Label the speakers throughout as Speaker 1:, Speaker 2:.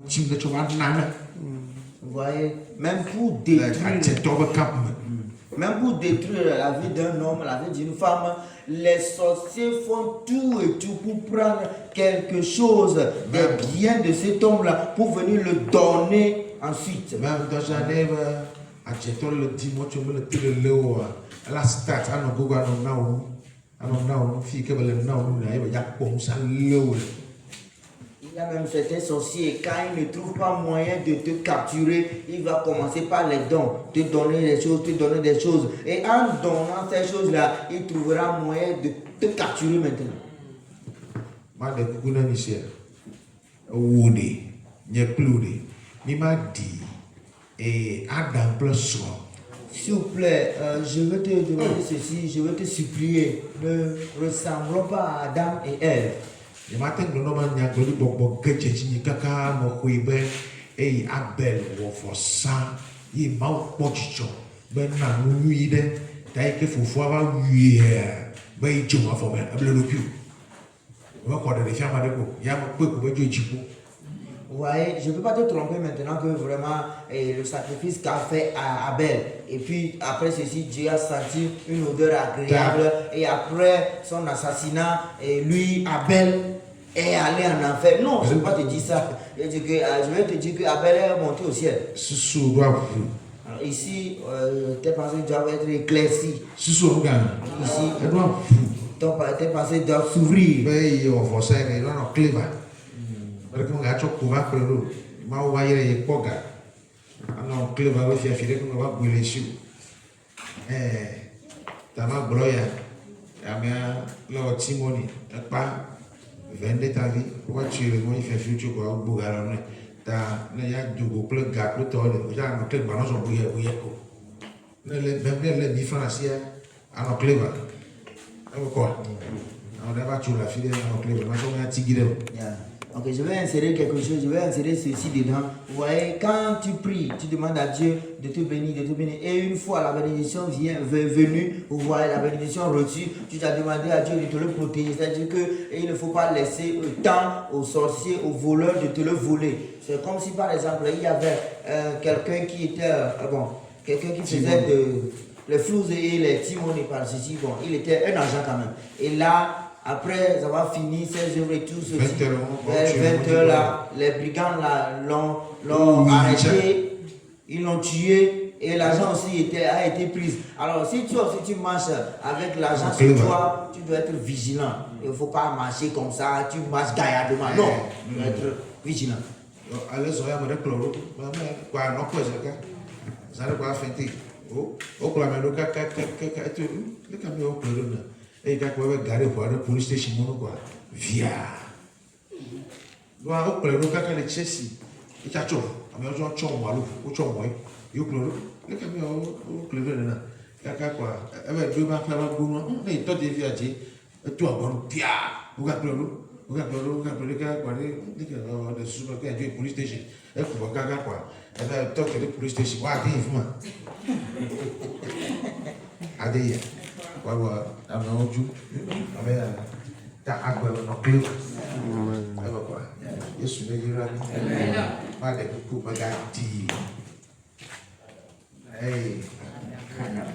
Speaker 1: Vous voyez, même pour détruire la vie d'un homme, la vie d'une femme, les sorciers font tout et tout pour prendre quelque chose des biens de cet homme-là pour venir le donner ensuite. Même dans Genève, à Tchétol, le dimanche, le télélo, la stat, à nos goûts, à nos naons, filles qui veulent le naon, il y a comme ça, l'eau. Il y a même certains sorciers, quand il ne trouve pas moyen de te capturer, il va commencer par les dons, te donner des choses, te donner des choses. Et en donnant ces choses-là, il trouvera moyen de te capturer maintenant. Moi, de Kukuna Michel, Woody, Nyeploudi, Nima dit, et Adam plus s'il vous plaît, je veux te demander ceci, je veux te supplier, ne ressemblons pas à Adam et Ève. Le matin, nous avons dit que nous avons dit que nous Abel ou ça, il m'a pas dit ben nous lui dit que faut voir lui ben il tient à former le plus. On va croire des femmes avec vous. Il y a peu que Dieu dit. Vous voyez, je ne peux pas te tromper maintenant que vraiment le sacrifice qu'a fait Abel. Et puis après ceci, Dieu a senti une odeur agréable. Et après son assassinat, lui, Abel, est allé en enfer. Non, je ne vais pas te dire ça. Je vais te dire qu'Abel est monté au ciel. Alors ici, tes pensées doivent être éclaircies. Ici, tes pensées doivent s'ouvrir. Mereka mengacau kubah perlu mau bayar yang poga, anak klub harus ya firman ngawak bulesu, tamak beloya, kami lewat Simoni, apa vende tadi, buat ciri mau ya future kau bugaran ni, ta naya juga pelak gak lu tahu ni, jangan klub mana so buya ko, ni le diferensi ya, anak klub, apa kau, anak dapat cula firman anak klub, macam yang tigre. Ok, je vais insérer quelque chose, je vais insérer ceci dedans. Vous voyez, quand tu pries, tu demandes à Dieu de te bénir, Et une fois la bénédiction venue, vous voyez, la bénédiction reçue, tu as demandé à Dieu de te le protéger. C'est-à-dire qu'il ne faut pas laisser le temps aux sorciers, aux voleurs de te le voler. C'est comme si par exemple, il y avait quelqu'un qui était, quelqu'un qui faisait les flous et les timonies par ceci. Bon, il était un agent quand même. Et là, après avoir fini ses œuvres et tout ceci, 20 heures là, les brigands l'ont arrêté, ils l'ont tué et l'argent aussi a été pris. Alors si tu marches avec l'argent sur toi, tu dois être vigilant. Il ne faut pas marcher comme ça, tu marches gaillardement. Non, tu dois être vigilant. Allez, soyez à mon école, quoi, non, quoi, ça ne va pas faire. Oh, et quand on va garder pour la police station, via. Doit au pleurer quand les Chelsea. Et tu as chaud. Mais on joue chaud malou, ou chaud moi. You pleure. Les camions au pleurer là. Kaka quoi. Avec deux marques là-bas, mais toi tu viens dire, toi bon pia. Ou pleurer quoi. Des sous qui a joué police station. Et pour kaka quoi. Et là toi tu es police station. Wa dis moi. Adé. Wawa ameoju ame ta agbe no klip ebe kwa Yesu ne yira mi ma de ku baga di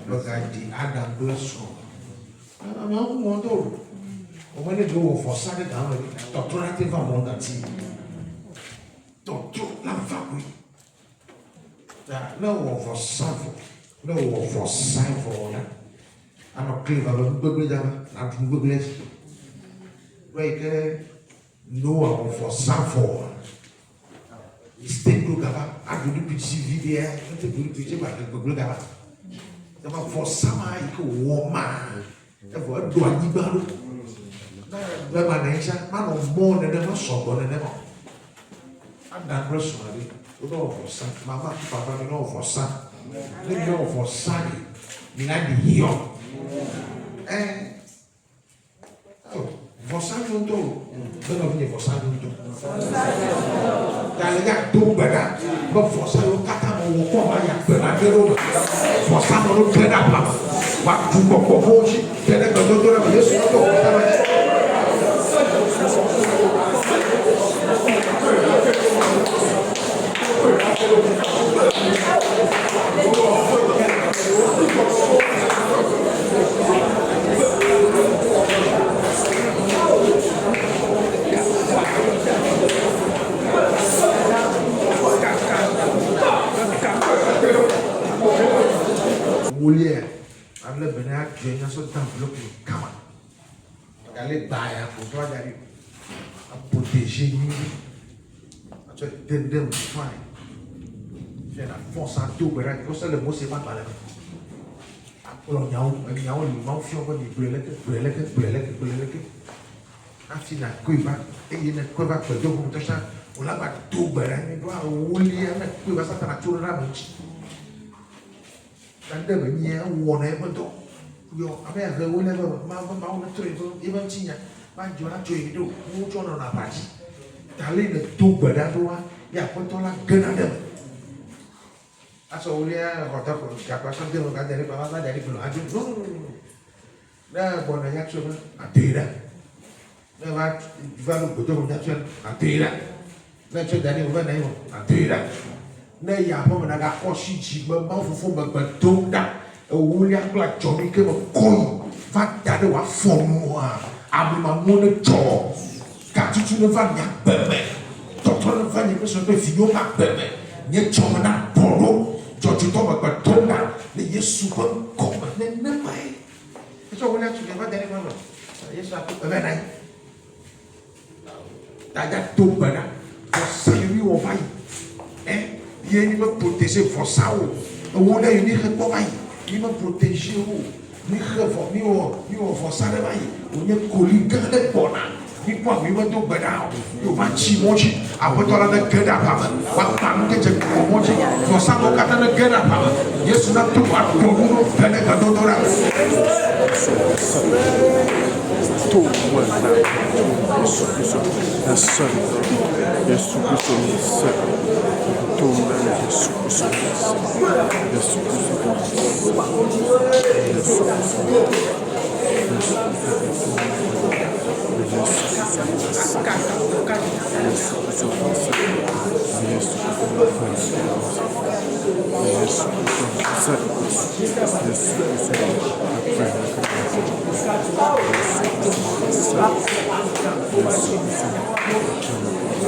Speaker 1: baga di Adam blesson ama ku mondo o mane do força de dama tortura te va monda ti tortura la fa ku ta no força for anak klip kalau berbeda jangan nanti berbeda. Mereka Noah for Sanford. Istri gaba, aku di PC video, nanti di PC macam gaba. Tapi for sama itu woma, for dua ni baru. Nah, mana isya, mana mau nene mau sobo nene mau. Ada bersama ni, udah for san, mama papa ni no for san, ni no for san, ni nanti hiyo. Forçar junto, eu não vim forçar junto. Dalega do beda, vou forçar o catamo, como vai a pena quero. Forçar no pena para. Vai tu com hoje, pena que eu tô na isso não tô.
Speaker 2: wolier. I'm le bena join us on temps bloc come. Aller bailler pour toi d'aller à protéger nous. Tu t'aider fine. J'ai la force à tout, mais là, ça le mot c'est pas parler. Après on y a le fion pour dire brûler. Afin na kuiva, et il ne kuiva que deux minutes ça. On l'a pas tout mais doit wolier na kuiva ça t'as tout là mais. Tanda begini wona betul. Yo, apa yang kau boleh mau nak cuci tu, iban cinya, baju nak cuci itu, muncul nak apa sih? Tali tu badan tu ya betul lah genada. Asal dia kata kapasan dia bukan dari bawah dari belum aju. Dah boleh nak cuci, tidak. Dah baru betul nak cuci, tidak. Nak cuci dari mana ni? Tidak. Nah ya apa mana gak kosi jiwa mau fufu betul dah. Wulia kula jori ke mo koi va dade wa fonwa abu mamone jo ka tutu ne va nya bebe toto ne va nya so be fiyo ma bebe nye choma na poro jo tu to ba tonga ne yesu ko ko ne mai so wulia tu ne va dade ma yesu aku bebe nai ta to bana for siri o vai ye ni me protéger for sao wulia ni ke ko vai il m'a protégé ni forçar de bail on est colliga de bona ni quoi mi va do bada yo va chi mochi abotola de geda pa wa tam ke je mochi forçar o kata de geda pa yesu na tu wa do no bene ga do dora
Speaker 3: to wala Yesu Kristo na sana Yesu Kristo ni sana to wala Yesu Kristo Yesu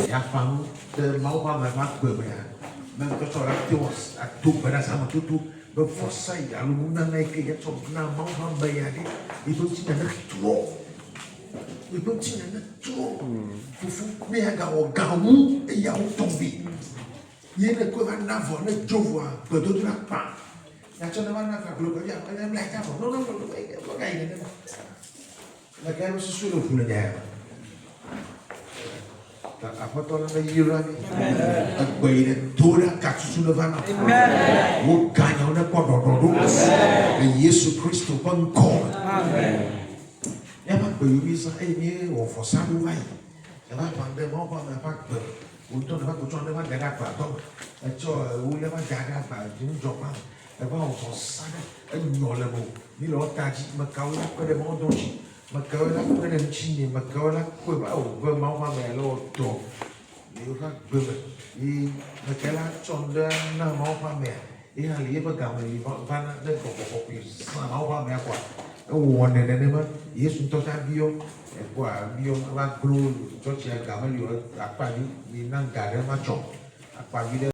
Speaker 2: ya fam de mau pa ma bebe même que tu as tout bada sama tout be forçar ya lu na nai ke ya chop na mau pa be ya di ibu ci na trop ibu ci na trop fufu me ga o ga wu e ya o tombi ye ne ko va na vo ne jovo be do la pa ya cho na va na ka glo ya ya la ka no ga ine ne la ka no su lo fu ne ya apa tu orang lagi yurani, bayi tora kacu sulevana, mukanya orang kododo, Yesus Kristus pengkor. Ya pak bayi bisa ini wafosan buai, ya pak pandai mau pak pak untuk dapat kucing dapat jaga pak, tu, ulah pak jaga pak, jadi jopan, ya pak wafosan, nyolah bu, ni lo kaji makau lah pada mau donci. Makau lah pada Cina, makau lah kau mau pamelo tu, you kan ini makau lah conda na mau pamel, ini hal ini bergambar ini mana ada kopi mau pamel kuat, warna ni mana, ini suntuk saya bio apa guru, cuci gambar apa ni nang gada macam, apa ni